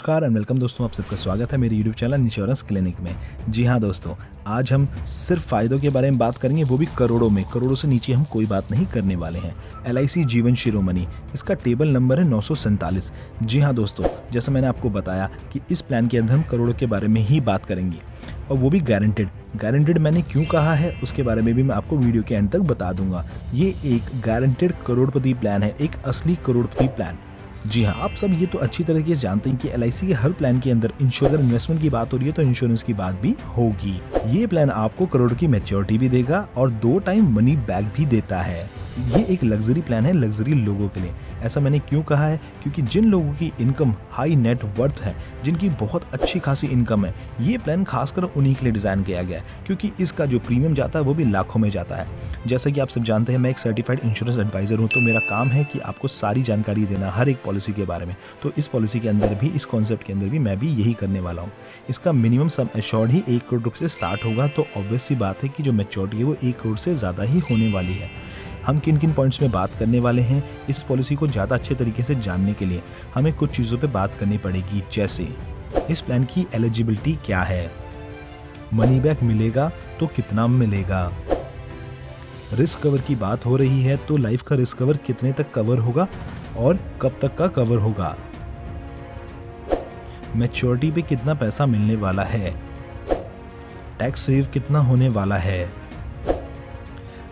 नमस्कार and welcome दोस्तों, आप सबका स्वागत है मेरे यूट्यूब चैनल इंश्योरेंस क्लिनिक में। जी हाँ दोस्तों, आज हम सिर्फ फ़ायदों के बारे में बात करेंगे, वो भी करोड़ों में। करोड़ों से नीचे हम कोई बात नहीं करने वाले हैं। LIC जीवन शिरोमणि, इसका टेबल नंबर है 947। जी हाँ दोस्तों, जैसा मैंने आपको बताया कि इस प्लान के अंदर हम करोड़ों के बारे में ही बात करेंगे, और वो भी गारंटेड। गारंटेड मैंने क्यों कहा है उसके बारे में भी मैं आपको वीडियो के एंड तक बता दूंगा। ये एक गारंटेड करोड़पति प्लान है, एक असली करोड़पति प्लान। जी हाँ, आप सब ये तो अच्छी तरीके से जानते हैं कि LIC के हर प्लान के अंदर इंश्योरेंस इन्वेस्टमेंट की बात हो रही है तो इंश्योरेंस की बात भी होगी। ये प्लान आपको करोड़ की मैच्योरिटी भी देगा और 2 टाइम मनी बैक भी देता है। ये एक लग्जरी प्लान है, लग्जरी लोगों के लिए। ऐसा मैंने क्यों कहा है? क्योंकि जिन लोगों की इनकम हाई नेट वर्थ है, जिनकी बहुत अच्छी खासी इनकम है, ये प्लान खासकर उन्हीं के लिए डिजाइन किया गया है, क्योंकि इसका जो प्रीमियम जाता है वो भी लाखों में जाता है। जैसा कि आप सब जानते हैं, मैं एक सर्टिफाइड इंश्योरेंस एडवाइजर हूँ, तो मेरा काम है कि आपको सारी जानकारी देना हर एक पॉलिसी के बारे में। तो इस पॉलिसी के अंदर भी, इस कॉन्सेप्ट के अंदर भी मैं भी यही करने वाला हूँ। इसका मिनिमम सम एश्योर्ड ही 1 करोड़ रुपये से स्टार्ट होगा, तो ऑब्वियस सी बात है कि जो मैच्योरिटी है वो 1 करोड़ से ज़्यादा ही होने वाली है। हम किन किन पॉइंट्स में बात करने वाले हैं, इस पॉलिसी को ज़्यादा अच्छे तरीके से जानने के लिए हमें कुछ चीज़ों पे बात करनी पड़ेगी, जैसे इस प्लान की एलिजिबिलिटी क्या है, मनी बैक मिलेगा तो कितना मिलेगा, रिस्क कवर की बात हो रही है तो लाइफ का रिस्क कवर कितने तक कवर होगा और कब तक का कवर होगा, मैच्योरिटी पे कितना पैसा मिलने वाला है, टैक्स सेव कितना होने वाला है,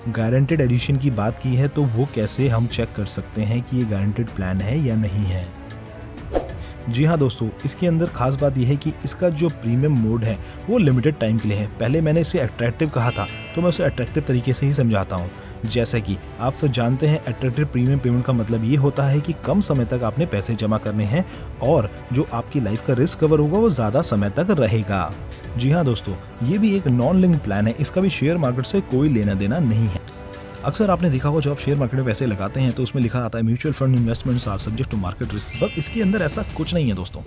गारंटेड एडिशन की बात की है तो वो कैसे हम चेक कर सकते हैं कि ये गारंटेड प्लान है या नहीं है। जी हाँ दोस्तों, इसके अंदर खास बात यह है कि इसका जो प्रीमियम मोड है वो लिमिटेड टाइम के लिए है। पहले मैंने इसे अट्रैक्टिव कहा था, तो मैं उसे अट्रैक्टिव तरीके से ही समझाता हूँ। जैसे कि आप सब जानते हैं, अट्रैक्टिव प्रीमियम पेमेंट का मतलब ये होता है कि कम समय तक आपने पैसे जमा करने हैं और जो आपकी लाइफ का रिस्क कवर होगा वो ज़्यादा समय तक रहेगा। जी हाँ दोस्तों, ये भी एक नॉन लिंक प्लान है, इसका भी शेयर मार्केट से कोई लेना देना नहीं है। अक्सर आपने देखा होगा, जब आप शेयर मार्केट में पैसे लगाते हैं तो उसमें लिखा आता है mutual fund investments are subject to market risk, but इसके अंदर ऐसा कुछ नहीं है दोस्तों।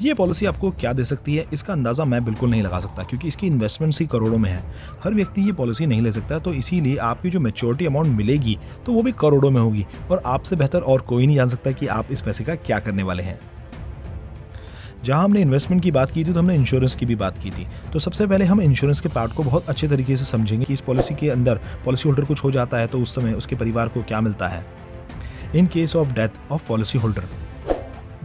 ये पॉलिसी आपको क्या दे सकती है, इसका अंदाजा मैं बिल्कुल नहीं लगा सकता, क्योंकि इसकी इन्वेस्टमेंट्स ही करोड़ों में है। हर व्यक्ति ये पॉलिसी नहीं ले सकता, तो इसीलिए आपकी जो मैच्योरिटी अमाउंट मिलेगी तो वो भी करोड़ों में होगी, और आपसे बेहतर और कोई नहीं जान सकता कि आप इस पैसे का क्या करने वाले हैं। जहां हमने इन्वेस्टमेंट की बात की थी तो हमने इंश्योरेंस की भी बात की थी। तो सबसे पहले हम इंश्योरेंस के पार्ट को बहुत अच्छे तरीके से समझेंगे कि इस पॉलिसी के अंदर पॉलिसी होल्डर कुछ हो जाता है तो उस समय उसके परिवार को क्या मिलता है। In case of death of policy holder,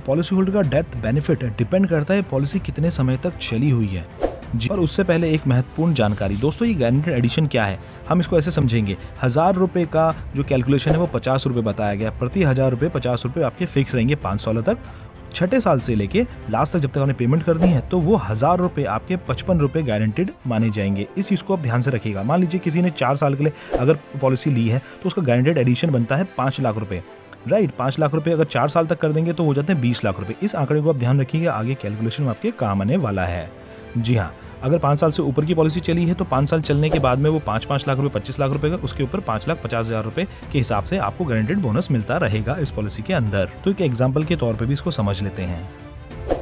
policy holder का डेथ बेनिफिट डिपेंड करता है पॉलिसी कितने समय तक चली हुई है। जी, और उससे पहले एक महत्वपूर्ण जानकारी दोस्तों, ये गारंटेड एडिशन क्या है, हम इसको ऐसे समझेंगे। 1000 रुपये का जो कैलकुलेशन है वो 50 रुपये बताया गया। प्रति 1000 रुपये 50 रुपये आपके फिक्स रहेंगे 5 सालों तक। 6ठे साल से लेके लास्ट तक जब तक आपने पेमेंट कर दी है तो वो 1000 रुपये आपके 55 रुपये गारंटेड माने जाएंगे। इस चीज़ को आप ध्यान से रखिएगा। मान लीजिए किसी ने 4 साल के लिए अगर पॉलिसी ली है तो उसका गारंटेड एडिशन बनता है 5 लाख रुपये, राइट। 5 लाख रुपये अगर 4 साल तक कर देंगे तो हो जाते हैं 20 लाख रुपये। इस आंकड़े को आप ध्यान रखिएगा, आगे कैलकुलेशन में आपके काम आने वाला है। जी हाँ, अगर 5 साल से ऊपर की पॉलिसी चली है तो 5 साल चलने के बाद में वो 5-5 लाख रुपए, 25 लाख रुपए का, उसके ऊपर 5,50,000 रुपए के हिसाब से आपको गारंटेड बोनस मिलता रहेगा इस पॉलिसी के अंदर। तो एक एग्जांपल के तौर पे भी इसको समझ लेते हैं।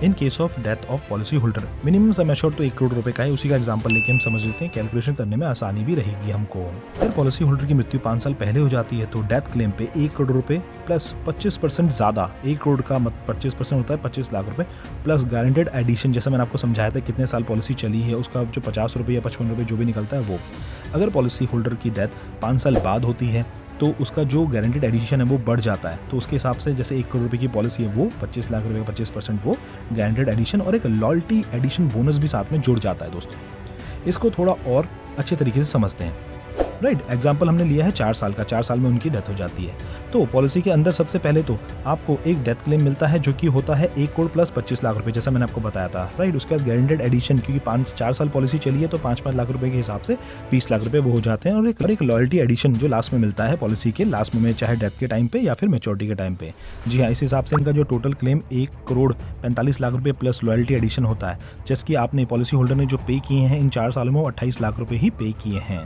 In case of death of policy holder, minimum sum assured तो 1 करोड़ रुपए का है, उसी का एग्जांपल लेके हम समझ लेते हैं, कैलकुलेशन करने में आसानी भी रहेगी हमको। अगर पॉलिसी होल्डर की मृत्यु 5 साल पहले हो जाती है तो डेथ क्लेम पे 1 करोड़ रुपए प्लस 25% ज़्यादा, 1 करोड़ का 25% होता है 25 लाख रुपए, प्लस गारंटेड एडिशन, जैसा मैंने आपको समझाया था कितने साल पॉलिसी चली है उसका जो 50 रुपये या 55 रुपये जो भी निकलता है वो। अगर पॉलिसी होल्डर की डेथ 5 साल बाद होती है तो उसका जो गारंटेड एडिशन है वो बढ़ जाता है। तो उसके हिसाब से जैसे 1 करोड़ रुपए की पॉलिसी है वो 25 लाख रुपए का 25% वो गारंटेड एडिशन और एक लॉयल्टी एडिशन बोनस भी साथ में जुड़ जाता है दोस्तों। इसको थोड़ा और अच्छे तरीके से समझते हैं, राइट। एग्जाम्पल हमने लिया है 4 साल का, 4 साल में उनकी डेथ हो जाती है तो पॉलिसी के अंदर सबसे पहले तो आपको एक डेथ क्लेम मिलता है जो कि होता है 1 करोड़ प्लस 25 लाख रुपए, जैसा मैंने आपको बताया था, राइट। उसके बाद गारंटेड एडिशन, क्योंकि 4 साल पॉलिसी चली है तो 5-5 लाख रुपए के हिसाब से 20 लाख रुपए वो हो जाते हैं, और एक लॉयल्टी एडिशन जो लास्ट में मिलता है पॉलिसी के लास्ट में, चाहे डेथ के टाइम पे या फिर मैच्योरिटी के टाइम पे। जी हाँ, इस हिसाब से इनका जो टोटल क्लेम 1 करोड़ 45 लाख रुपए प्लस लॉयल्टी एडिशन होता है, जबकि आपने पॉलिसी होल्डर ने जो पे किए हैं इन 4 सालों में वो 28 लाख रुपए ही पे किए हैं।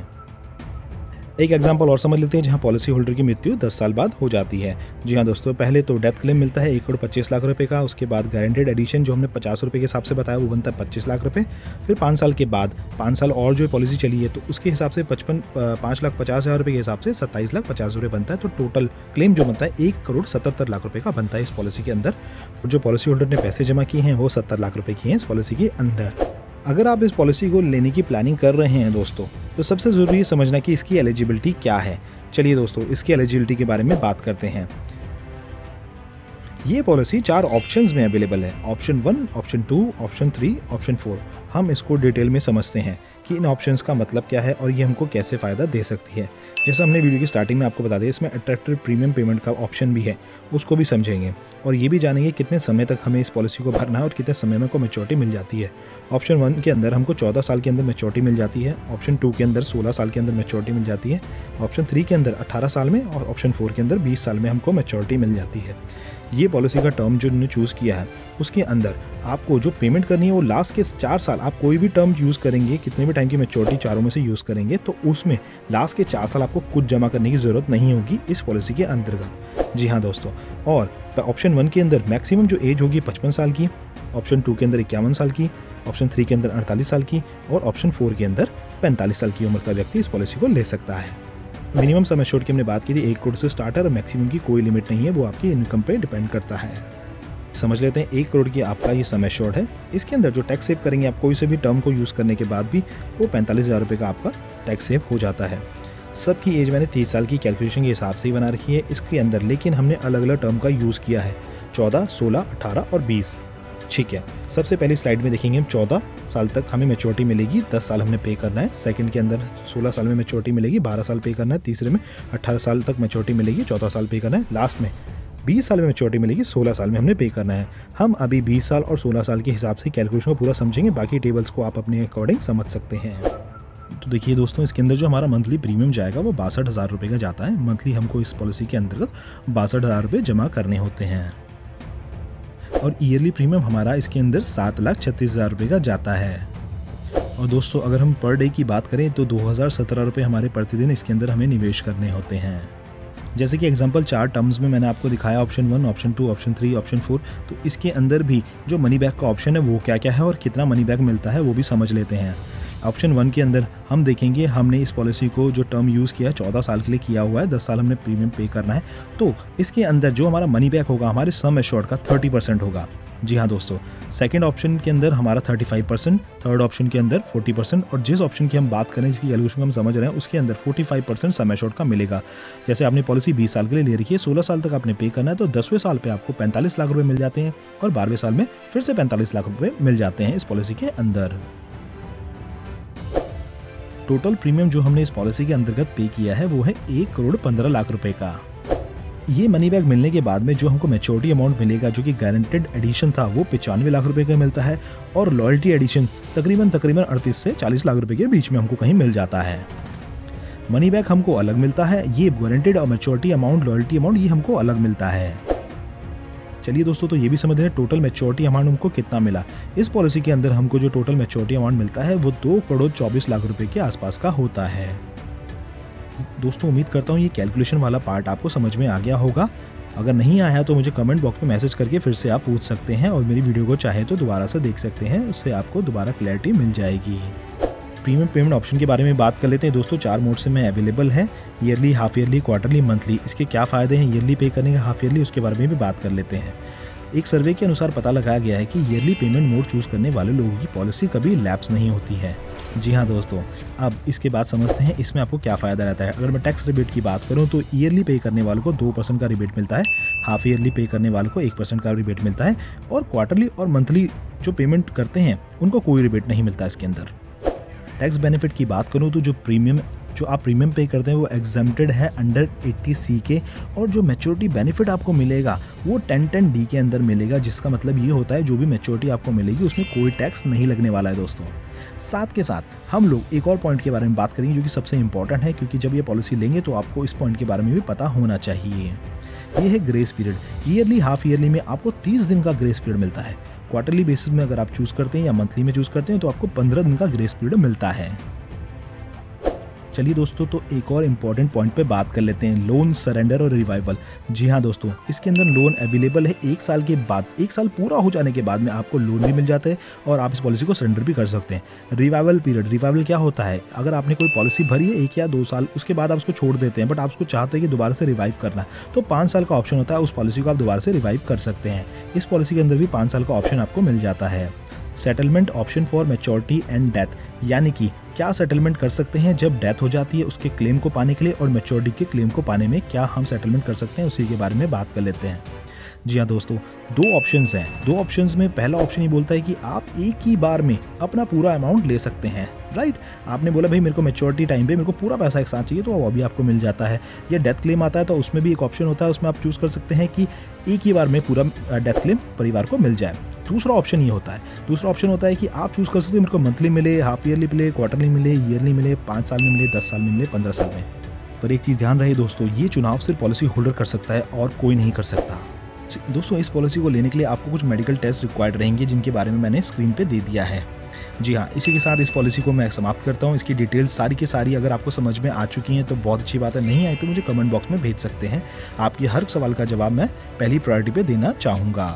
एक एग्जांपल और समझ लेते हैं जहां पॉलिसी होल्डर की मृत्यु 10 साल बाद हो जाती है। जी हाँ दोस्तों, पहले तो डेथ क्लेम मिलता है 1,25,00,000 का। उसके बाद गारंटेड एडिशन जो हमने 50 रुपये के हिसाब से बताया वो बनता है 25 लाख रुपये। फिर 5 साल के बाद 5 साल और जो पॉलिसी चली है तो उसके हिसाब से 5,50,000 रुपये के हिसाब से 27,50,000 रुपये बनता है। तो टोटल क्लेम जो बनता है 1,77,00,000 रुपये का बनता है इस पॉलिसी के अंदर। और जो पॉलिसी होल्डर ने पैसे जमा किए हैं वो 70 लाख रुपये किए हैं इस पॉलिसी के अंदर। अगर आप इस पॉलिसी को लेने की प्लानिंग कर रहे हैं दोस्तों, तो सबसे ज़रूरी है समझना कि इसकी एलिजिबिलिटी क्या है। चलिए दोस्तों, इसकी एलिजिबिलिटी के बारे में बात करते हैं। ये पॉलिसी 4 ऑप्शंस में अवेलेबल है। Option 1, option 2, option 3, option 4। हम इसको डिटेल में समझते हैं कि इन ऑप्शंस का मतलब क्या है और ये हमको कैसे फ़ायदा दे सकती है। जैसा हमने वीडियो की स्टार्टिंग में आपको बता दिया, इसमें अट्रैक्टिव प्रीमियम पेमेंट का ऑप्शन भी है, उसको भी समझेंगे और ये भी जानेंगे कितने समय तक हमें इस पॉलिसी को भरना है और कितने समय में को मैच्योरिटी मिल जाती है। ऑप्शन 1 के अंदर हमको 14 साल के अंदर मैच्योरिटी मिल जाती है। ऑप्शन 2 के अंदर 16 साल के अंदर मैच्योरिटी मिल जाती है। ऑप्शन 3 के अंदर 18 साल में और ऑप्शन 4 के अंदर 20 साल में हमको मैच्योरिटी मिल जाती है। ये पॉलिसी का टर्म जो उन्होंने चूज़ किया है उसके अंदर आपको जो पेमेंट करनी है वो लास्ट के 4 साल, आप कोई भी टर्म यूज़ करेंगे, कितने भी टाइम की मैच्योरिटी चारों में से यूज़ करेंगे तो उसमें लास्ट के 4 साल आपको कुछ जमा करने की ज़रूरत नहीं होगी इस पॉलिसी के अंतर्गत। जी हाँ दोस्तों, और ऑप्शन 1 के अंदर मैक्सिमम जो एज होगी 55 साल की, ऑप्शन 2 के अंदर 51 साल की, ऑप्शन 3 के अंदर 48 साल की और ऑप्शन 4 के अंदर 45 साल की उम्र का व्यक्ति इस पॉलिसी को ले सकता है। मिनिमम सम एश्योर्ड की हमने बात की थी 1 करोड़ से स्टार्ट है और मैक्सिमम की कोई लिमिट नहीं है, वो आपकी इनकम पे डिपेंड करता है। समझ लेते हैं 1 करोड़ की आपका ये सम एश्योर्ड है। इसके अंदर जो टैक्स सेव करेंगे आप कोई से भी टर्म को यूज़ करने के बाद भी वो 45,000 रुपये का आपका टैक्स सेव हो जाता है। सबकी एज मैंने 30 साल की कैलकुलेशन के हिसाब से ही बना रखी है इसके अंदर, लेकिन हमने अलग अलग टर्म का यूज़ किया है 14, 16, 18 और 20। ठीक है, सबसे पहली स्लाइड में देखेंगे हम 14 साल तक हमें मैच्योरिटी मिलेगी, 10 साल हमने पे करना है। सेकंड के अंदर 16 साल में मैच्योरिटी मिलेगी, 12 साल पे करना है। तीसरे में 18 साल तक मैच्योरिटी मिलेगी, 14 साल पे करना है। लास्ट में 20 साल में मैच्योरिटी मिलेगी, 16 साल में हमने पे करना है। हम अभी 20 साल और 16 साल के हिसाब से कैलकुलेशन को पूरा समझेंगे, बाकी टेबल्स को आप अपने अकॉर्डिंग समझ सकते हैं। तो देखिए दोस्तों, इसके अंदर जो हमारा मंथली प्रीमियम जाएगा वो 62,000 रुपये का जाता है। मंथली हमको इस पॉलिसी के अंतर्गत 62,000 रुपये जमा करने होते हैं और ईयरली प्रीमियम हमारा इसके अंदर 7,36,000 रुपये का जाता है। और दोस्तों, अगर हम पर डे की बात करें तो 2,017 रुपये हमारे प्रतिदिन इसके अंदर हमें निवेश करने होते हैं। जैसे कि एग्जांपल 4 टर्म्स में मैंने आपको दिखाया, ऑप्शन 1, ऑप्शन 2, ऑप्शन 3, ऑप्शन 4। तो इसके अंदर भी जो मनी बैक का ऑप्शन है वो क्या क्या है और कितना मनी बैक मिलता है वो भी समझ लेते हैं। ऑप्शन 1 के अंदर हम देखेंगे, हमने इस पॉलिसी को जो टर्म यूज़ किया है 14 साल के लिए किया हुआ है, 10 साल हमने प्रीमियम पे करना है। तो इसके अंदर जो हमारा मनी बैक होगा हमारे सम एश्योर्ड का 30% होगा। जी हाँ दोस्तों, सेकंड ऑप्शन के अंदर हमारा 35%, थर्ड ऑप्शन के अंदर 40% और जिस ऑप्शन की हम बात करें जिसकी कैलकुलेशन हम समझ रहे हैं उसके अंदर 45% सम एश्योर्ड का मिलेगा। जैसे आपने पॉलिसी 20 साल के लिए ले रखी है, 16 साल तक आपने पे करना है तो 10वें साल पे आपको 45 लाख रुपए मिल जाते हैं और 12वें साल में फिर से 45 लाख रुपए मिल जाते हैं इस पॉलिसी के अंदर। टोटल प्रीमियम जो हमने इस पॉलिसी के अंतर्गत पे किया है वो है 1,15,00,000 रुपए का। ये मनी बैक मिलने के बाद में जो हमको मैच्योरिटी अमाउंट मिलेगा जो कि गारंटेड एडिशन था वो 95 लाख रुपए का मिलता है और लॉयल्टी एडिशन तकरीबन 38 से 40 लाख रुपए के बीच में हमको कहीं मिल जाता है। मनी बैक हमको अलग मिलता है, ये गारंटेड और मैच्योरिटी अमाउंट, लॉयल्टी अमाउंट ये हमको अलग मिलता है। चलिए दोस्तों, तो ये भी समझ रहे हैं टोटल मैच्योरिटी अमाउंट हमको कितना मिला। इस पॉलिसी के अंदर हमको जो टोटल मैच्योरिटी अमाउंट मिलता है वो 2,24,00,000 रुपए के आसपास का होता है। दोस्तों, उम्मीद करता हूँ ये कैलकुलेशन वाला पार्ट आपको समझ में आ गया होगा। अगर नहीं आया तो मुझे कमेंट बॉक्स में मैसेज करके फिर से आप पूछ सकते हैं और मेरी वीडियो को चाहे तो दोबारा से देख सकते हैं, उससे आपको दोबारा क्लैरिटी मिल जाएगी। प्रीमियम पेमेंट ऑप्शन के बारे में बात कर लेते हैं दोस्तों। 4 मोड से में अवेलेबल है, yearly, half yearly, quarterly, monthly. इसके क्या फ़ायदे हैं ईयरली पे करने के, हाफ ईयरली, उसके बारे में भी बात कर लेते हैं। एक सर्वे के अनुसार पता लगाया गया है कि ईयरली पेमेंट मोड चूज़ करने वाले लोगों की पॉलिसी कभी लैप्स नहीं होती है। जी हाँ दोस्तों, अब इसके बाद समझते हैं इसमें आपको क्या फ़ायदा रहता है। अगर मैं टैक्स रिबेट की बात करूँ तो ईयरली पे करने वालों को 2% का रिबेट मिलता है, हाफ ईयरली पे करने वालों को 1% का रिबेट मिलता है और क्वार्टरली और मंथली जो पेमेंट करते हैं उनको कोई रिबेट नहीं मिलता इसके अंदर। टैक्स बेनिफिट की बात करूँ तो जो आप प्रीमियम पे करते हैं वो एग्जम्प्टेड है अंडर 80C के और जो मैच्योरिटी बेनिफिट आपको मिलेगा वो 1010D के अंदर मिलेगा, जिसका मतलब ये होता है जो भी मैच्योरिटी आपको मिलेगी उसमें कोई टैक्स नहीं लगने वाला है दोस्तों। साथ के साथ हम लोग एक और पॉइंट के बारे में बात करेंगे जो कि सबसे इंपॉर्टेंट है, क्योंकि जब ये पॉलिसी लेंगे तो आपको इस पॉइंट के बारे में भी पता होना चाहिए। ये है grace period. Yearly, half yearly में आपको 30 दिन का ग्रेस पीरियड मिलता है। क्वार्टरली बेसिस में अगर आप चूज़ करते हैं या मंथली में चूज़ करते हैं तो आपको 15 दिन का ग्रेस पीरियड मिलता है। चलिए दोस्तों, तो एक और इम्पॉर्टेंट पॉइंट पे बात कर लेते हैं, लोन सरेंडर और रिवाइवल। जी हाँ दोस्तों, इसके अंदर लोन अवेलेबल है 1 साल के बाद, 1 साल पूरा हो जाने के बाद में आपको लोन भी मिल जाता है और आप इस पॉलिसी को सरेंडर भी कर सकते हैं। रिवाइवल पीरियड, रिवाइवल क्या होता है, अगर आपने कोई पॉलिसी भरी है 1 या 2 साल, उसके बाद आप उसको छोड़ देते हैं, बट आप उसको चाहते हैं कि दोबारा से रिवाइव करना, तो 5 साल का ऑप्शन होता है, उस पॉलिसी को आप दोबारा से रिवाइव कर सकते हैं। इस पॉलिसी के अंदर भी 5 साल का ऑप्शन आपको मिल जाता है। Settlement option for maturity and death, यानी कि क्या सेटलमेंट कर सकते हैं जब डेथ हो जाती है उसके क्लेम को पाने के लिए, और मैच्योरिटी के क्लेम को पाने में क्या हम सेटलमेंट कर सकते हैं, उसी के बारे में बात कर लेते हैं। जी हाँ दोस्तों, 2 ऑप्शंस हैं। 2 ऑप्शंस में पहला ऑप्शन ये बोलता है कि आप एक ही बार में अपना पूरा अमाउंट ले सकते हैं, राइट। आपने बोला भाई मेरे को मैच्योरिटी टाइम पे मेरे को पूरा पैसा एक साथ चाहिए, तो वो अभी आपको मिल जाता है। या डेथ क्लेम आता है तो उसमें भी एक ऑप्शन होता है, उसमें आप चूज़ कर सकते हैं कि एक ही बार में पूरा डेथ क्लेम परिवार को मिल जाए। दूसरा ऑप्शन ये होता है, दूसरा ऑप्शन होता है कि आप चूज़ कर सकते हैं मेरे को मंथली मिले, हाफ ईयरली मिले, क्वार्टरली मिले, ईयरली मिले, 5 साल में मिले, 10 साल में मिले, 15 साल में। पर एक चीज़ ध्यान रहे दोस्तों, ये चुनाव सिर्फ पॉलिसी होल्डर कर सकता है और कोई नहीं कर सकता। दोस्तों, इस पॉलिसी को लेने के लिए आपको कुछ मेडिकल टेस्ट रिक्वायर्ड रहेंगे, जिनके बारे में मैंने स्क्रीन पे दे दिया है। जी हाँ, इसी के साथ इस पॉलिसी को मैं समाप्त करता हूँ। इसकी डिटेल्स सारी की सारी अगर आपको समझ में आ चुकी हैं तो बहुत अच्छी बात है, नहीं आई तो मुझे कमेंट बॉक्स में भेज सकते हैं। आपके हर सवाल का जवाब मैं पहली प्रायोरिटी पे देना चाहूँगा।